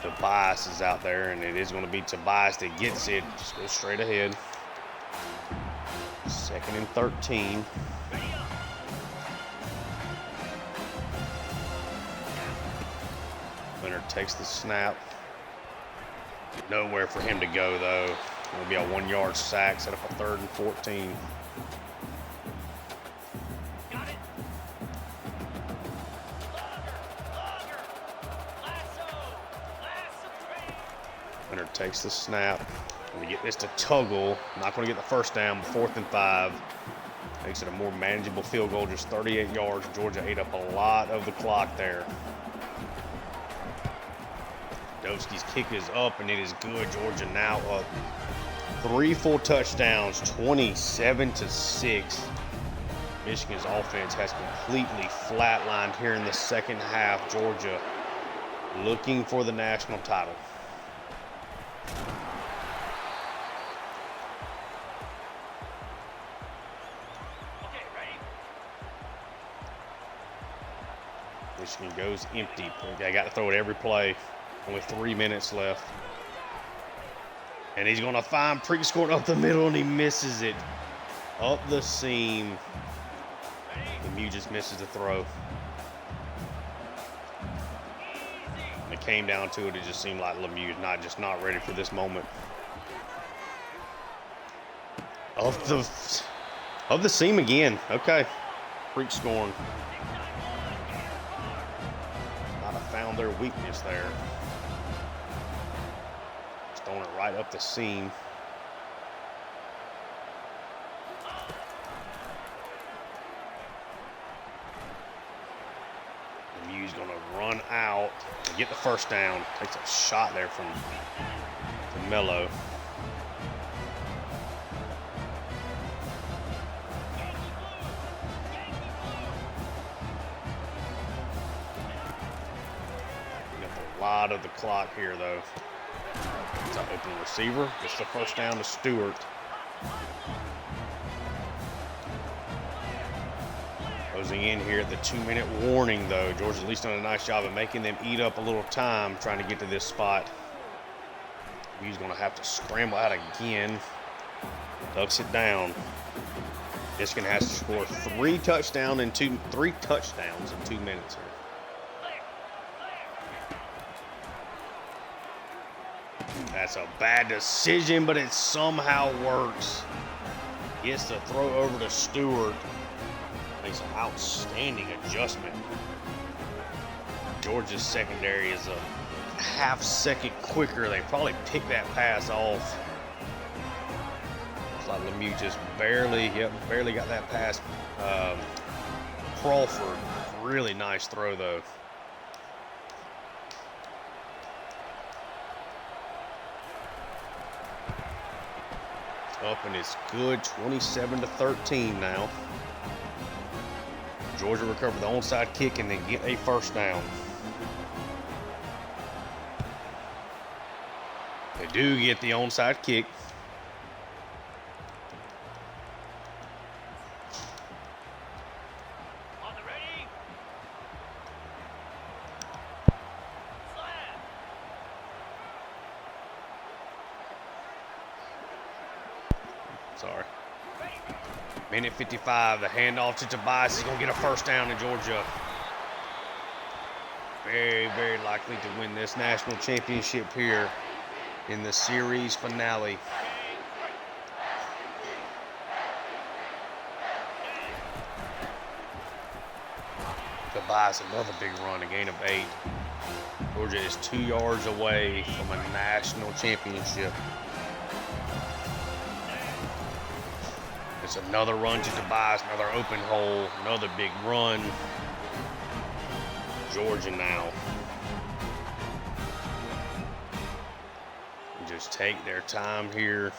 Tobias is out there, and it is going to be Tobias that gets it. Just go straight ahead. 2nd and 13. Ready up. Leonard takes the snap. Nowhere for him to go, though. It'll be a 1-yard sack, set up a 3rd and 14. Got it. Logger. Lasso. Train. Leonard takes the snap. Going to get this to Tuggle. Not going to get the first down, but 4th and 5. Makes it a more manageable field goal, just 38 yards. Georgia ate up a lot of the clock there. Dovsky's kick is up, and it is good. Georgia now up 3 full touchdowns, 27-6. Michigan's offense has completely flatlined here in the second half. Georgia looking for the national title. Okay, ready. Michigan goes empty. They got to throw it every play. Only 3 minutes left. And he's going to find Preakscorn up the middle, and he misses it. Up the seam. Lemieux just misses the throw. When it came down to it, it just seemed like Lemieux is not ready for this moment. Of the seam again. Okay. Preakscorn. Might have found their weakness there. Just throwing it right up the seam. Lemieux's going to run out and get the first down. Takes a shot there from Mello. A lot of the clock here, though. It's an open receiver. Gets the first down to Stewart. Closing in here at the 2-minute warning, though. Georgia's at least done a nice job of making them eat up a little time trying to get to this spot. He's going to have to scramble out again. Ducks it down. Michigan has to score 3 touchdowns in 2 minutes here. That's a bad decision, but it somehow works. Gets the throw over to Stewart. Makes an outstanding adjustment. Georgia's secondary is a half-second quicker. They probably picked that pass off. Looks like Lemieux just barely got that pass. Crawford, really nice throw, though. Up and it's good, 27-13 now. Georgia recovered the onside kick and then get a first down. They do get the onside kick. On the ready. Slam. Sorry. Minute 55, the handoff to Tobias is going to get a first down in Georgia. Very, very likely to win this national championship here in the series finale. Tobias, another big run, a gain of 8. Georgia is 2 yards away from a national championship. It's another run to Tobias, another open hole, another big run. Georgia now. Just take their time here.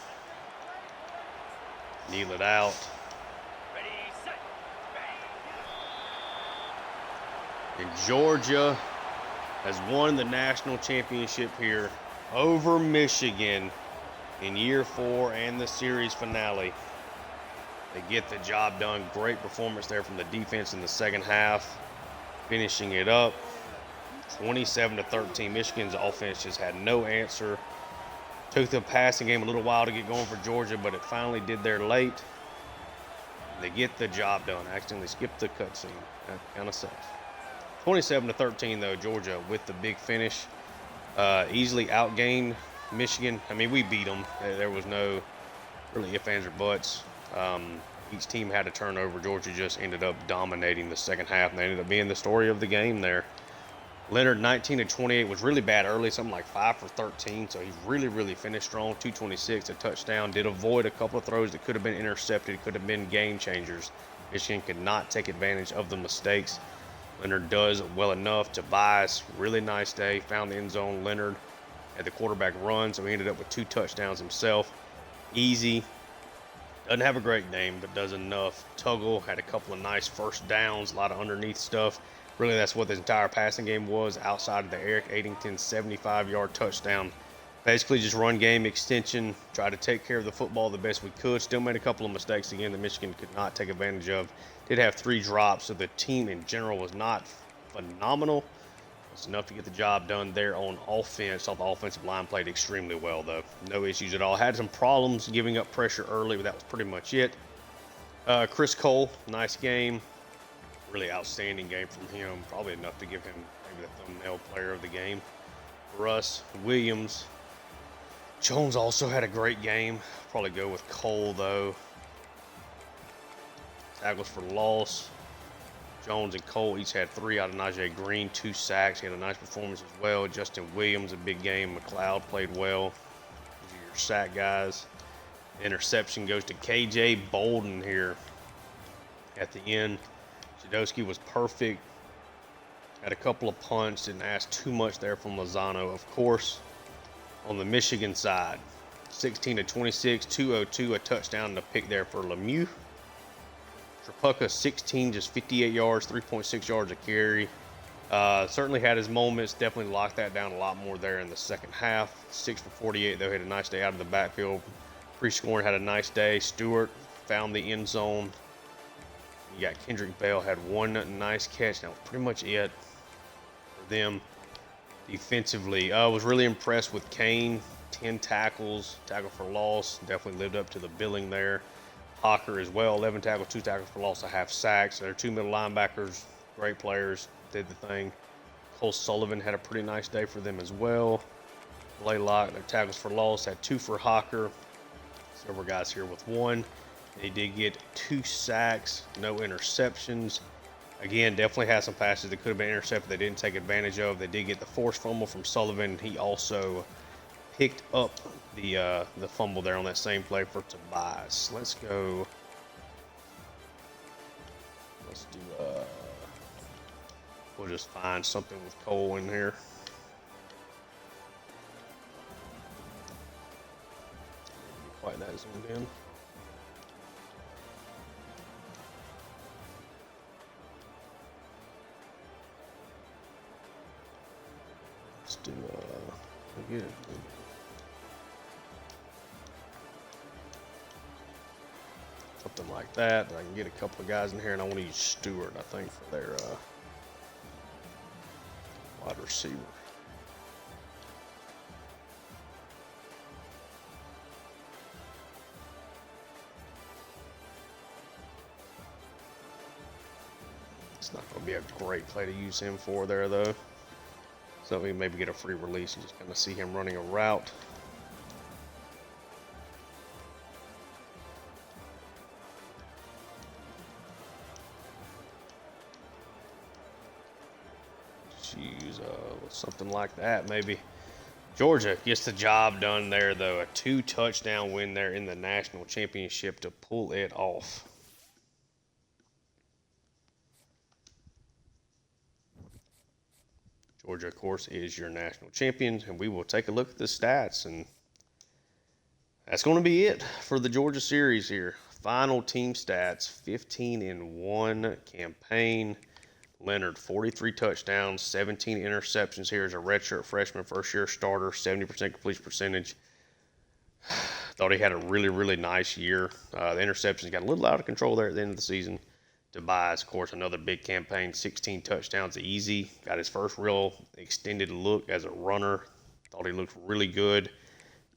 Kneel it out. Ready, set, bang. And Georgia has won the national championship here over Michigan in year 4 and the series finale. They get the job done. Great performance there from the defense in the second half. Finishing it up 27-13. Michigan's offense just had no answer. Took the passing game a little while to get going for Georgia, but it finally did there late. They get the job done. Accidentally skipped the cutscene. That kind of sucks. 27-13 though, Georgia with the big finish. Easily outgained Michigan. I mean, we beat them. There was no really ifs, ands, or buts. Each team had a turnover. Georgia just ended up dominating the second half, and they ended up being the story of the game there. Leonard, 19-28, was really bad early, something like 5 for 13, so he really finished strong. 226, a touchdown. Did avoid a couple of throws that could have been intercepted, could have been game changers. Michigan could not take advantage of the mistakes. Leonard does well enough. Tobias, really nice day, found the end zone. Leonard had the quarterback run, so he ended up with 2 touchdowns himself. Easy. Doesn't have a great name, but does enough. Tuggle had a couple of nice first downs, a lot of underneath stuff. Really, that's what the entire passing game was outside of the Eric Addington 75-yard touchdown. Basically just run game extension, tried to take care of the football the best we could. Still made a couple of mistakes again that Michigan could not take advantage of. Did have 3 drops, so the team in general was not phenomenal. It's enough to get the job done there on offense. Thought the offensive line played extremely well, though. No issues at all. Had some problems giving up pressure early, but that was pretty much it. Chris Cole, nice game. Really outstanding game from him. Probably enough to give him maybe the thumbnail player of the game for us. Williams. Jones also had a great game. Probably go with Cole, though. Tackles for loss. Jones and Cole each had 3 out of Najee Green, 2 sacks. He had a nice performance as well. Justin Williams, a big game. McLeod played well. These are your sack guys. Interception goes to KJ Bolden here at the end. Jadowski was perfect. Had a couple of punts. Didn't ask too much there from Lozano. Of course, on the Michigan side, 16-26, 202, a touchdown and a pick there for Lemieux. Trapucka, 16, just 58 yards, 3.6 yards a carry. Certainly had his moments. Definitely locked that down a lot more there in the second half. 6 for 48, though. Had a nice day out of the backfield. Pre-scoring had a nice day. Stewart found the end zone. You got Kendrick Bell, had 1 nice catch. That was pretty much it for them defensively. I was really impressed with Kane. 10 tackles, tackle for loss. Definitely lived up to the billing there. Hawker as well, 11 tackles, 2 tackles for loss, a half sacks. Their 2 middle linebackers, great players, did the thing. Cole Sullivan had a pretty nice day for them as well. Blaylock, their tackles for loss, had 2 for Hawker. Several guys here with 1. They did get 2 sacks, no interceptions. Again, definitely had some passes that could have been intercepted they didn't take advantage of. They did get the forced fumble from Sullivan. He also picked up the fumble there on that same play for Tobias. Let's go. Let's do. We'll just find something with Cole in here. Quite that zoomed in. Let's do. Get it. Something like that. I can get a couple of guys in here, and I want to use Stewart, I think, for their wide receiver. It's not going to be a great play to use him for there, though. So we can maybe get a free release and just kind of see him running a route. Just use something like that, maybe. Georgia gets the job done there, though. A 2-touchdown win there in the national championship to pull it off. Georgia, of course, is your national champion, and we will take a look at the stats, and that's going to be it for the Georgia series here. Final team stats: 15-1 campaign. Leonard, 43 touchdowns, 17 interceptions here as a redshirt freshman, first-year starter, 70% completion percentage. Thought he had a really, really nice year. The interceptions got a little out of control there at the end of the season. Tobias, of course, another big campaign, 16 touchdowns easy. Got his first real extended look as a runner. Thought he looked really good.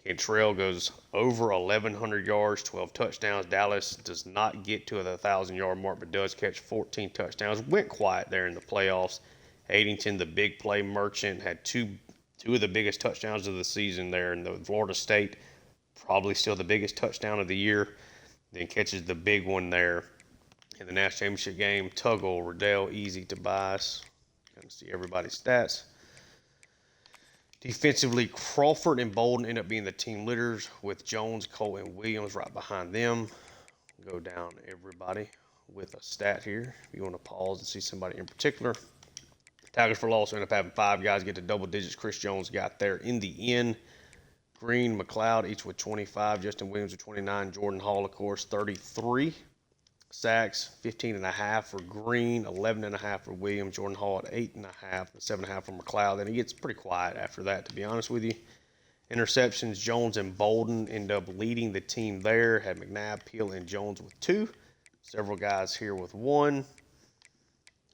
Cantrell goes over 1,100 yards, 12 touchdowns. Dallas does not get to the 1,000-yard mark, but does catch 14 touchdowns. Went quiet there in the playoffs. Addington, the big play merchant, had two of the biggest touchdowns of the season there. In the Florida State, probably still the biggest touchdown of the year. Then catches the big one there in the national championship game. Tuggle, Riddell, Easy, Tobias. Kind of see everybody's stats. Defensively, Crawford and Bolden end up being the team leaders with Jones, Cole, and Williams right behind them. Go down everybody with a stat here. If you want to pause and see somebody in particular. Tackles for loss end up having 5 guys get to double digits. Chris Jones got there in the end. Green, McLeod, each with 25. Justin Williams with 29. Jordan Hall, of course, 33. Sacks, 15.5 for Green, 11.5 for Williams. Jordan Hall at 8.5, and 7.5 for McLeod. Then he gets pretty quiet after that, to be honest with you. Interceptions, Jones and Bolden end up leading the team there. Had McNabb, Peel, and Jones with 2. Several guys here with 1.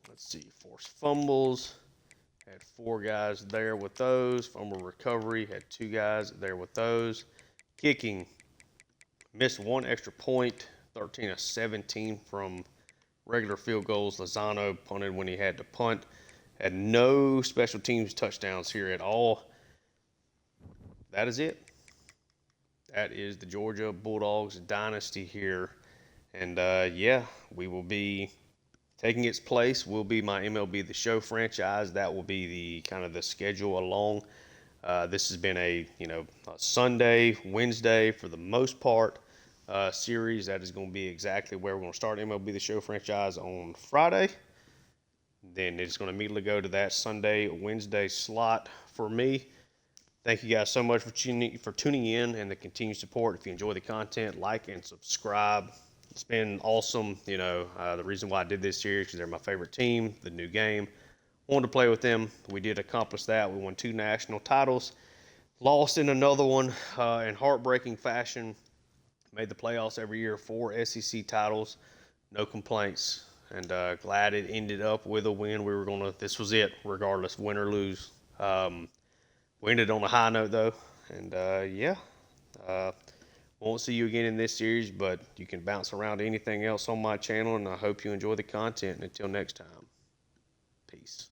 Let's see, forced fumbles. Had 4 guys there with those. Fumble recovery, had 2 guys there with those. Kicking, missed 1 extra point. 13 of 17 from regular field goals. Lozano punted when he had to punt. Had no special teams touchdowns here at all. That is it. That is the Georgia Bulldogs Dynasty here. And, yeah, we will be taking its place. Will be my MLB The Show franchise. That will be the kind of the schedule along. This has been a Sunday, Wednesday for the most part. Series. That is going to be exactly where we're going to start MLB The Show franchise on Friday. Then it's going to immediately go to that Sunday, Wednesday slot for me. Thank you guys so much for tuning in and the continued support. If you enjoy the content, like and subscribe. It's been awesome. The reason why I did this series is because they're my favorite team, the new game. Wanted to play with them. We did accomplish that. We won 2 national titles. Lost in another one in heartbreaking fashion. Made the playoffs every year, 4 SEC titles, no complaints, and glad it ended up with a win. This was it, regardless, win or lose. We ended on a high note, though, and won't see you again in this series, but you can bounce around to anything else on my channel, and I hope you enjoy the content. And until next time, peace.